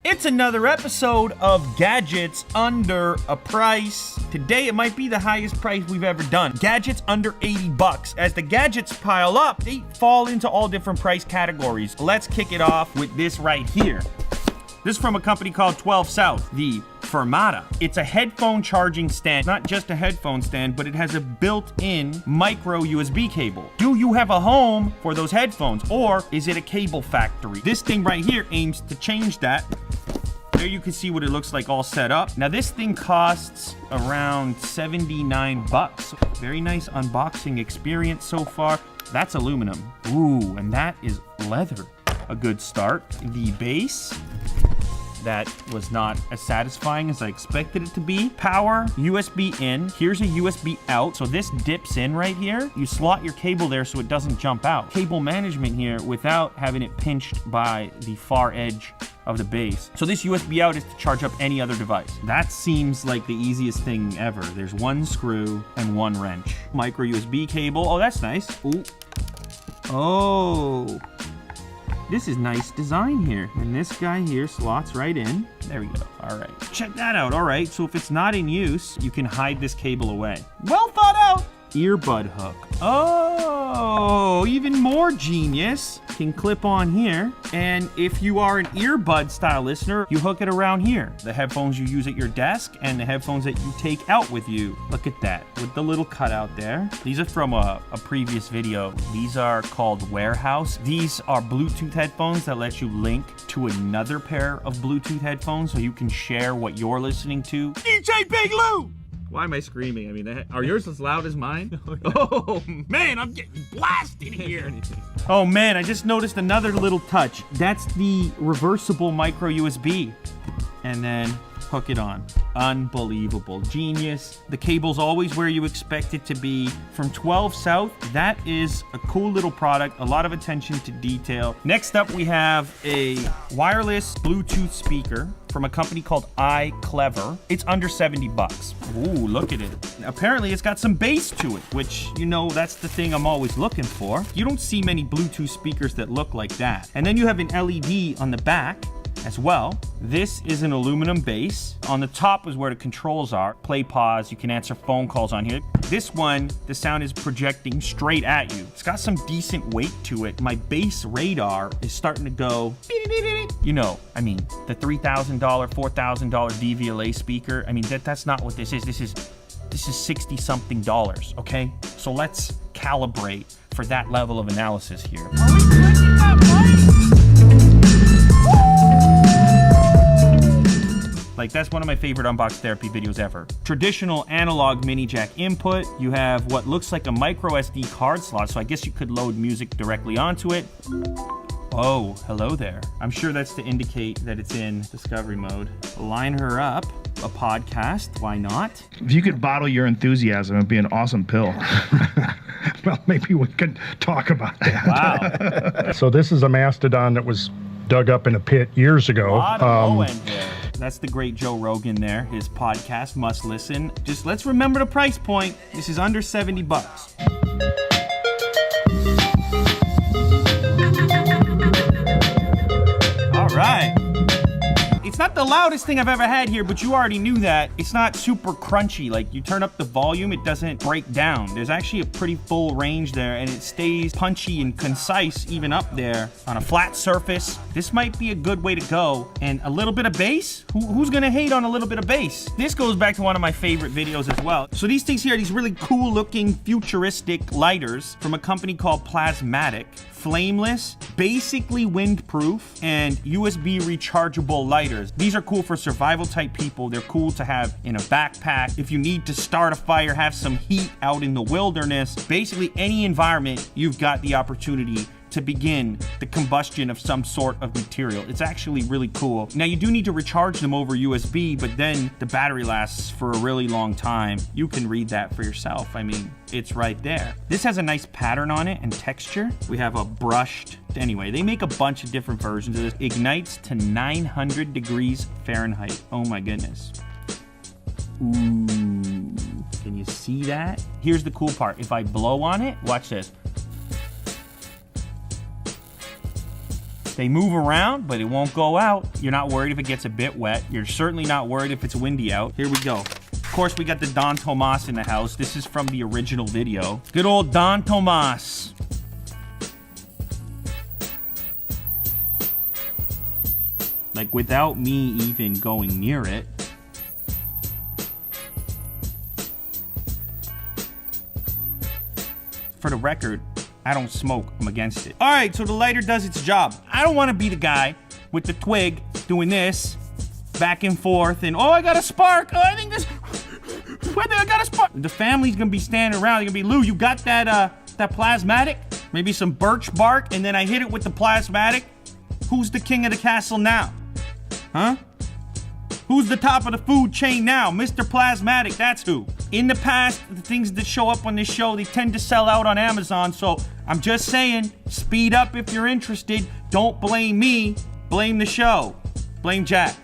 It's another episode of Gadgets Under a Price. Today it might be the highest price we've ever done. Gadgets under 80 bucks. As the gadgets pile up, they fall into all different price categories. Let's kick it off with this right here. This is from a company called 12 South, the Fermata. It's a headphone charging stand. Not just a headphone stand, but it has a built-in micro USB cable. Do you have a home for those headphones, or is it a cable factory? This thing right here aims to change that. There you can see what it looks like all set up. Now this thing costs around 79 bucks. Very nice unboxing experience so far. That's aluminum. Ooh, and that is leather. A good start. The base, that was not as satisfying as I expected it to be. Power, USB in. Here's a USB out. So this dips in right here. You slot your cable there so it doesn't jump out. Cable management here without having it pinched by the far edge of the base. So this USB out is to charge up any other device. That seems like the easiest thing ever. There's one screw and one wrench. Micro USB cable. Oh, that's nice. Ooh. Oh. This is nice design here. And this guy here slots right in. There we go. All right. Check that out. All right. So if it's not in use, you can hide this cable away. Well thought out. Earbud hook. Oh, even more genius. Can clip on here. And if you are an earbud style listener, you hook it around here. The headphones you use at your desk and the headphones that you take out with you. Look at that with the little cutout there. These are from a previous video. These are called Warehouse. These are Bluetooth headphones that let you link to another pair of Bluetooth headphones so you can share what you're listening to. DJ Big Lou! Why am I screaming? I mean, are yours as loud as mine? Oh, man, I'm getting blasted here. Oh, man, I just noticed another little touch. That's the reversible micro USB. And then hook it on. Unbelievable. Genius. The cable's always where you expect it to be. From 12 South, that is a cool little product. A lot of attention to detail. Next up, we have a wireless Bluetooth speaker from a company called iClever. It's under 70 bucks. Ooh, look at it. Apparently it's got some bass to it, which, you know, that's the thing I'm always looking for. You don't see many Bluetooth speakers that look like that. And then you have an LED on the back as well. This is an aluminum base. On the top is where the controls are. Play, pause, you can answer phone calls on here. This one, the sound is projecting straight at you. It's got some decent weight to it. My bass radar is starting to go, you know, I mean, the $3,000, $4,000 DVLA speaker. I mean, that's not what this is. This is $60-something, okay? So let's calibrate for that level of analysis here. Are we clicking that mic? Like, that's one of my favorite unbox therapy videos ever. Traditional analog mini jack input. You have what looks like a micro SD card slot, so I guess you could load music directly onto it. Oh, hello there. I'm sure that's to indicate that it's in discovery mode. Line her up. A podcast, why not? If you could bottle your enthusiasm, it'd be an awesome pill. Well, maybe we could talk about that. Wow. So this is a mastodon that was dug up in a pit years ago. A lot of low end there. That's the great Joe Rogan there. His podcast, Must Listen. Just let's remember the price point. This is under 70 bucks. All right. It's not the loudest thing I've ever had here, but you already knew that. It's not super crunchy. Like, you turn up the volume, it doesn't break down. There's actually a pretty full range there, and it stays punchy and concise even up there on a flat surface. This might be a good way to go. And a little bit of bass? Who's gonna hate on a little bit of bass? This goes back to one of my favorite videos as well. So these things here are these really cool looking futuristic lighters from a company called Plasmatic. Flameless, basically windproof, and USB rechargeable lighters. These are cool for survival type people. They're cool to have in a backpack. If you need to start a fire, have some heat out in the wilderness, basically any environment, you've got the opportunity to begin the combustion of some sort of material. It's actually really cool. Now, you do need to recharge them over USB, but then the battery lasts for a really long time. You can read that for yourself. I mean, it's right there. This has a nice pattern on it and texture. We have a brushed, anyway, they make a bunch of different versions of this. Ignites to 900 degrees Fahrenheit. Oh my goodness. Ooh, can you see that? Here's the cool part. If I blow on it, watch this. They move around, but it won't go out. You're not worried if it gets a bit wet. You're certainly not worried if it's windy out. Here we go. Of course, we got the Don Tomas in the house. This is from the original video. Good old Don Tomas. Like, without me even going near it. For the record, I don't smoke. I'm against it. All right, so the lighter does its job. I don't want to be the guy with the twig doing this back and forth and, oh, I got a spark. Oh, I think this, I got a spark. The family's going to be standing around. They're going to be, Lou, you got that plasmatic? Maybe some birch bark, and then I hit it with the plasmatic. Who's the king of the castle now? Huh? Who's the top of the food chain now? Mr. Plasmatic, that's who. In the past, the things that show up on this show, they tend to sell out on Amazon, so I'm just saying, speed up if you're interested. Don't blame me, blame the show. Blame Jack.